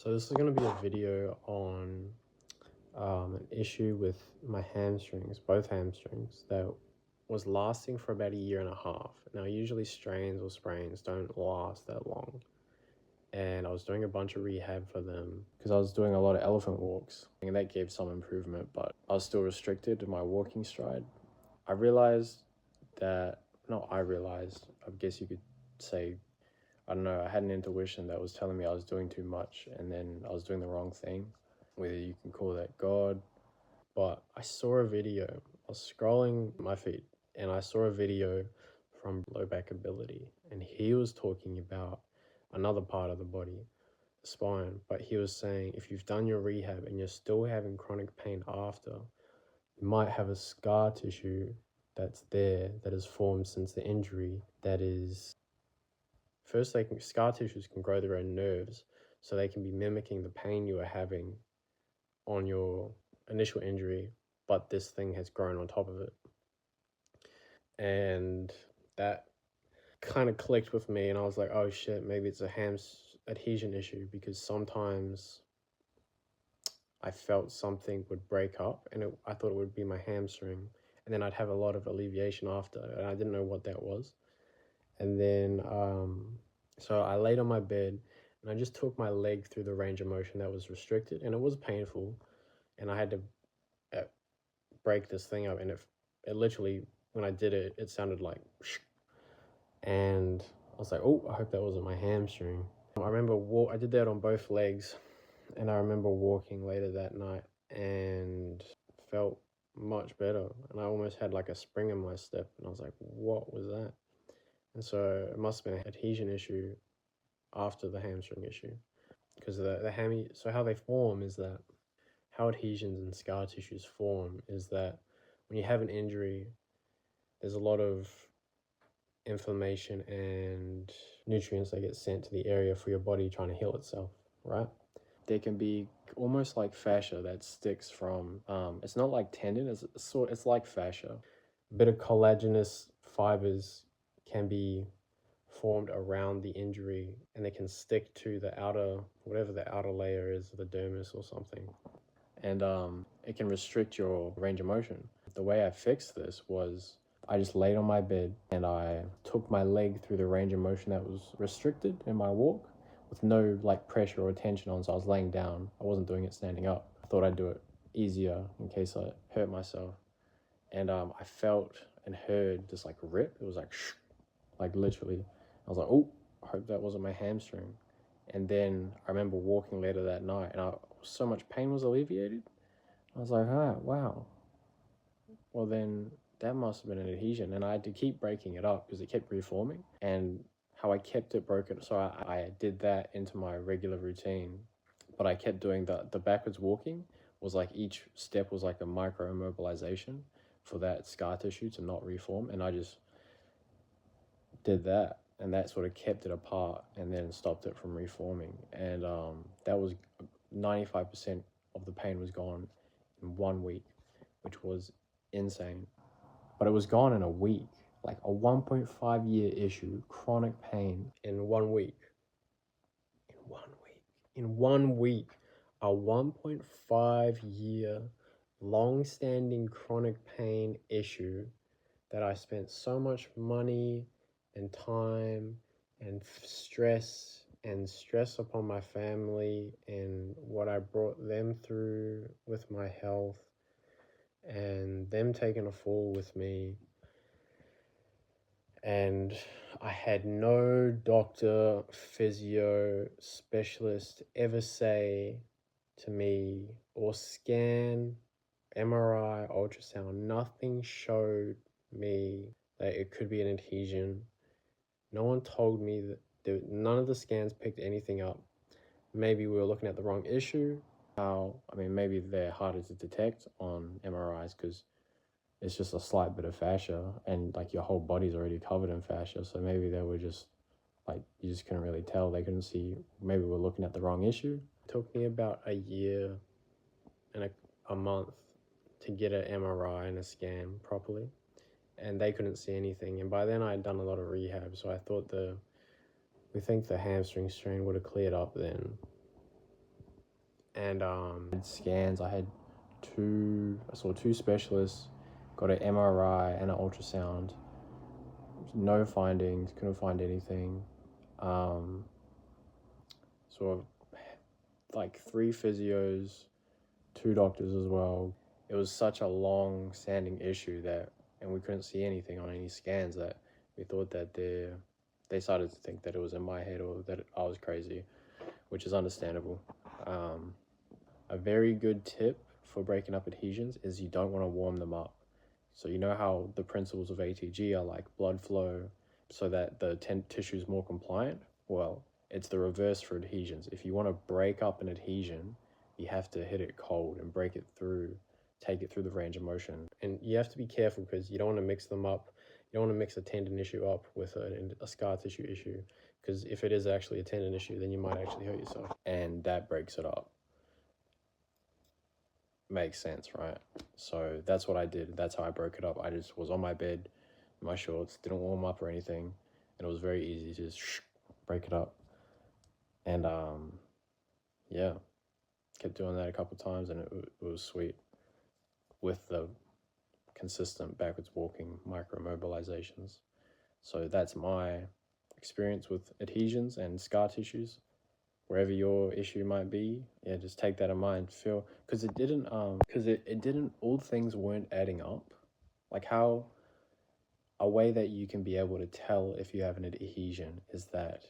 So this is going to be a video on an issue with my hamstrings, both hamstrings, that was lasting for about a year and a half. Now, usually strains or sprains don't last that long. And I was doing a bunch of rehab for them because I was doing a lot of elephant walks. And that gave some improvement, but I was still restricted in my walking stride. I realized that, no, I realized, I guess you could say, I don't know, I had an intuition that was telling me I was doing too much and then I was doing the wrong thing, whether you can call that God. But I saw a video, I was scrolling my feed and I saw a video from Low Back Ability, and he was talking about another part of the body, the spine, but he was saying if you've done your rehab and you're still having chronic pain after, you might have a scar tissue that's there that has formed since the injury that is first, scar tissues can grow their own nerves, so they can be mimicking the pain you were having on your initial injury, but this thing has grown on top of it. And that kind of clicked with me, and I was like, oh shit, maybe it's a adhesion issue, because sometimes I felt something would break up, and I thought it would be my hamstring, and then I'd have a lot of alleviation after, and I didn't know what that was. And then so I laid on my bed and I just took my leg through the range of motion that was restricted, and it was painful, and I had to break this thing up, and it literally, when I did it, it sounded like and I was like, oh, I hope that wasn't my hamstring. I remember I did that on both legs, and I remember walking later that night and felt much better, and I almost had like a spring in my step, and I was like, what was that? And so it must have been an adhesion issue after the hamstring issue, because so how they form is that, how adhesions and scar tissues form is that when you have an injury, there's a lot of inflammation and nutrients that get sent to the area for your body trying to heal itself, right? There can be almost like fascia that sticks from, it's not like tendon, it's like fascia. A bit of collagenous fibers can be formed around the injury, and they can stick to the outer, whatever the outer layer is, the dermis or something, and it can restrict your range of motion. The way I fixed this was I just laid on my bed and I took my leg through the range of motion that was restricted in my walk with no like pressure or tension on. So I was laying down, I wasn't doing it standing up. I thought I'd do it easier in case I hurt myself. And I felt and heard this like rip. It was like literally. I was like, oh, I hope that wasn't my hamstring. And then I remember walking later that night, and so much pain was alleviated. I was like, ah, wow. Well, then that must have been an adhesion. And I had to keep breaking it up because it kept reforming. And how I kept it broken, so I did that into my regular routine. But I kept doing the backwards walking, was like each step was like a micro immobilization for that scar tissue to not reform. And I just did that, and that sort of kept it apart and then stopped it from reforming. And that was 95% of the pain was gone in 1 week, which was insane. But it was gone in a week, like a 1.5 year issue, chronic pain in 1 week. In 1 week, a 1.5 year long-standing chronic pain issue that I spent so much money and time and stress upon my family, and what I brought them through with my health, and them taking a fall with me. And I had no doctor, physio, specialist ever say to me, or scan, MRI, ultrasound, nothing showed me that it could be an adhesion. No one told me that none of the scans picked anything up. Maybe we were looking at the wrong issue. Maybe they're harder to detect on MRIs because it's just a slight bit of fascia, and like your whole body's already covered in fascia. So maybe they were just like, you just couldn't really tell. They couldn't see. Maybe we're looking at the wrong issue. It took me about a year and a month to get an MRI and a scan properly, and they couldn't see anything. And by then I had done a lot of rehab, so I thought we think the hamstring strain would have cleared up then. and scans. I saw two specialists, got an MRI and an ultrasound. No findings, couldn't find anything. Sort of like 3 physios, 2 doctors as well. It was such a long standing issue and we couldn't see anything on any scans, that we thought that they started to think that it was in my head or that I was crazy, which is understandable. A very good tip for breaking up adhesions is you don't want to warm them up. So you know how the principles of ATG are like blood flow so that the tissue is more compliant? Well, it's the reverse for adhesions. If you want to break up an adhesion, you have to hit it cold and break it through, take it through the range of motion. And you have to be careful because you don't want to mix them up. You don't want to mix a tendon issue up with a scar tissue issue, because if it is actually a tendon issue, then you might actually hurt yourself. And that breaks it up. Makes sense, right? So that's what I did. That's how I broke it up. I just was on my bed in my shorts, didn't warm up or anything, and it was very easy to just break it up. And yeah, kept doing that a couple times, and it was sweet with the consistent backwards walking micro mobilizations. So that's my experience with adhesions and scar tissues. Wherever your issue might be, yeah, just take that in mind. Feel, because it didn't all things weren't adding up. Like how a way that you can be able to tell if you have an adhesion is that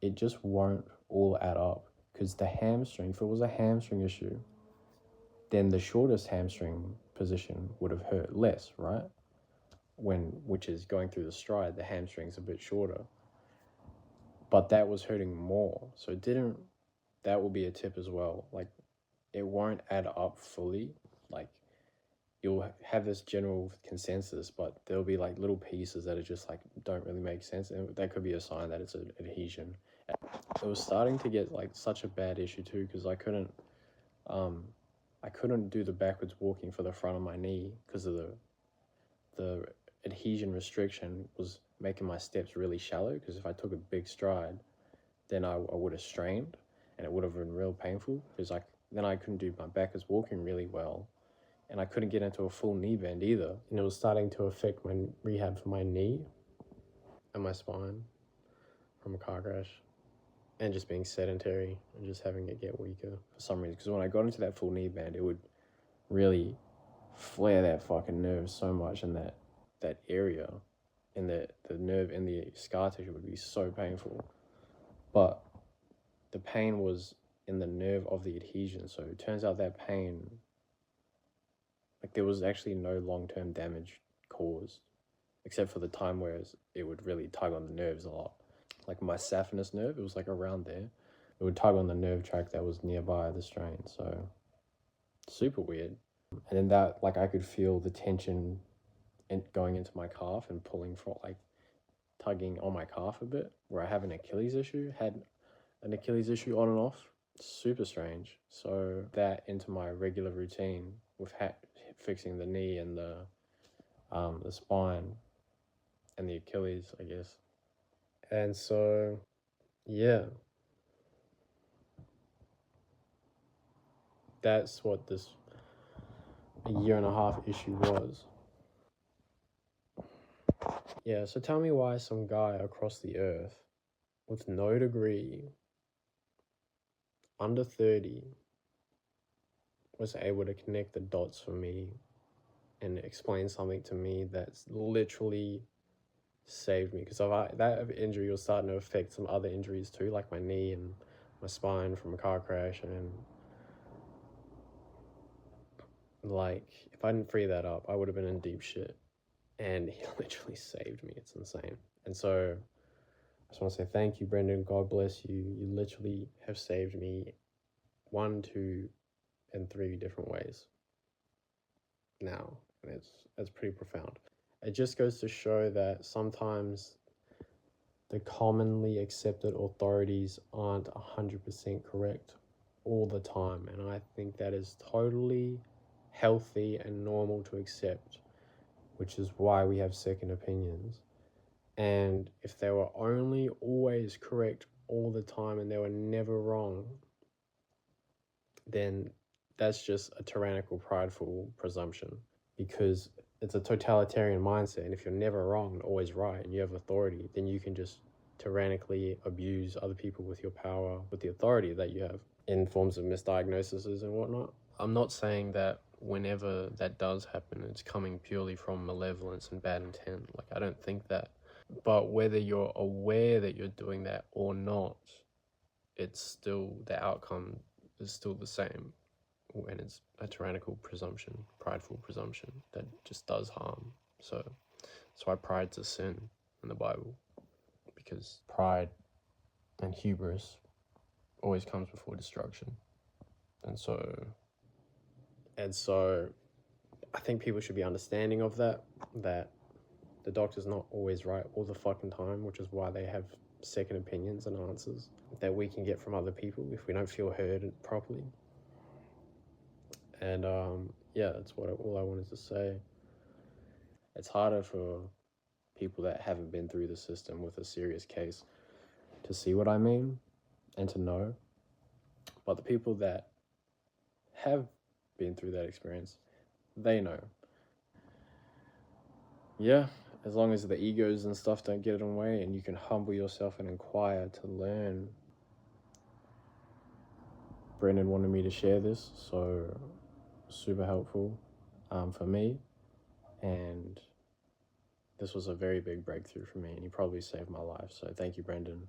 it just won't all add up. Because the hamstring, if it was a hamstring issue, then the shortest hamstring position would have hurt less, right? Which is going through the stride, the hamstring's a bit shorter. But that was hurting more. So that will be a tip as well. Like, it won't add up fully. Like, you'll have this general consensus, but there'll be like little pieces that are just like don't really make sense, and that could be a sign that it's an adhesion. It was starting to get like such a bad issue too, because I couldn't do the backwards walking for the front of my knee because of the adhesion restriction was making my steps really shallow, because if I took a big stride, then I would have strained and it would have been real painful, because then I couldn't do my backwards walking really well, and I couldn't get into a full knee bend either. And it was starting to affect my rehab for my knee and my spine from a car crash and just being sedentary and just having it get weaker for some reason. Because when I got into that full knee bend, it would really flare that fucking nerve so much in that area, and the nerve in the scar tissue would be so painful. But the pain was in the nerve of the adhesion. So it turns out that pain, like, there was actually no long-term damage caused, except for the time where it would really tug on the nerves a lot. Like my saphenous nerve, it was like around there. It would tug on the nerve tract that was nearby the strain. So super weird. And then that, like, I could feel the tension going into my calf and pulling for, like, tugging on my calf a bit, where I have an Achilles issue, had an Achilles issue on and off. Super strange. So that into my regular routine with fixing the knee and the spine and the Achilles, I guess. And so, yeah, that's what this a year and a half issue was. Yeah, so tell me why some guy across the earth with no degree, under 30, was able to connect the dots for me and explain something to me that's literally saved me. Because that injury was starting to affect some other injuries too, like my knee and my spine from a car crash. And like, if I didn't free that up, I would have been in deep shit. And he literally saved me. It's insane. And so I just want to say thank you, Brendan. God bless you. You literally have saved me 1, 2, and 3 different ways now. And it's pretty profound. It just goes to show that sometimes the commonly accepted authorities aren't 100% correct all the time. And I think that is totally healthy and normal to accept, which is why we have second opinions. And if they were only always correct all the time and they were never wrong, then that's just a tyrannical, prideful presumption, because it's a totalitarian mindset. And if you're never wrong and always right and you have authority, then you can just tyrannically abuse other people with your power, with the authority that you have, in forms of misdiagnoses and whatnot. I'm not saying that whenever that does happen, it's coming purely from malevolence and bad intent. Like, I don't think that. But whether you're aware that you're doing that or not, it's still, the outcome is still the same. And it's a tyrannical presumption, prideful presumption that just does harm. So that's why pride's a sin in the Bible, because pride and hubris always comes before destruction. And so I think people should be understanding of that the doctor's not always right all the fucking time, which is why they have second opinions and answers that we can get from other people if we don't feel heard properly. And yeah, that's all I wanted to say. It's harder for people that haven't been through the system with a serious case to see what I mean and to know. But the people that have been through that experience, they know. Yeah, as long as the egos and stuff don't get in the way and you can humble yourself and inquire to learn. Brendan wanted me to share this, so super helpful for me. And this was a very big breakthrough for me, and he probably saved my life. So thank you, Brendan.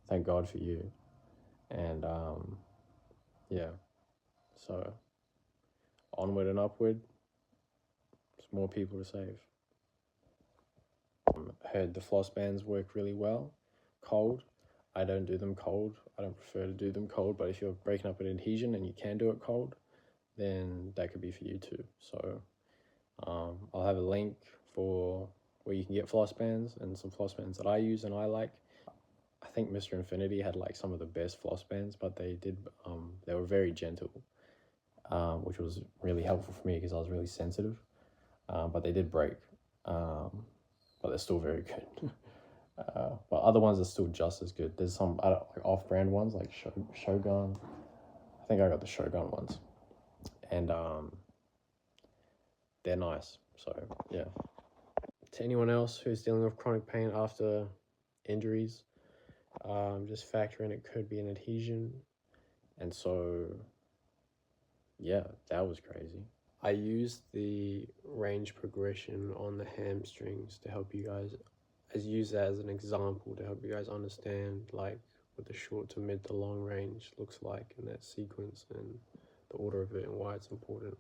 Thank God for you. And yeah, so onward and upward. There's more people to save. Heard the floss bands work really well cold. I don't do them cold. I don't prefer to do them cold, but if you're breaking up an adhesion and you can do it cold, then that could be for you too. So I'll have a link for where you can get floss bands and some floss bands that I use and I like. I think Mr. Infinity had like some of the best floss bands, but they were very gentle, which was really helpful for me because I was really sensitive. But they did break, but they're still very good. But other ones are still just as good. There's some like off-brand ones like Shogun. I think I got the Shogun ones, and they're nice. So yeah. To anyone else who's dealing with chronic pain after injuries, just factor in it could be an adhesion. And so yeah, that was crazy. I used the range progression on the hamstrings to help you guys, use that as an example to help you guys understand like what the short to mid to long range looks like in that sequence and the order of it and why it's important.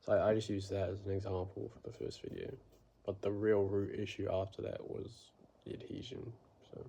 So I just used that as an example for the first video. But the real root issue after that was the adhesion. So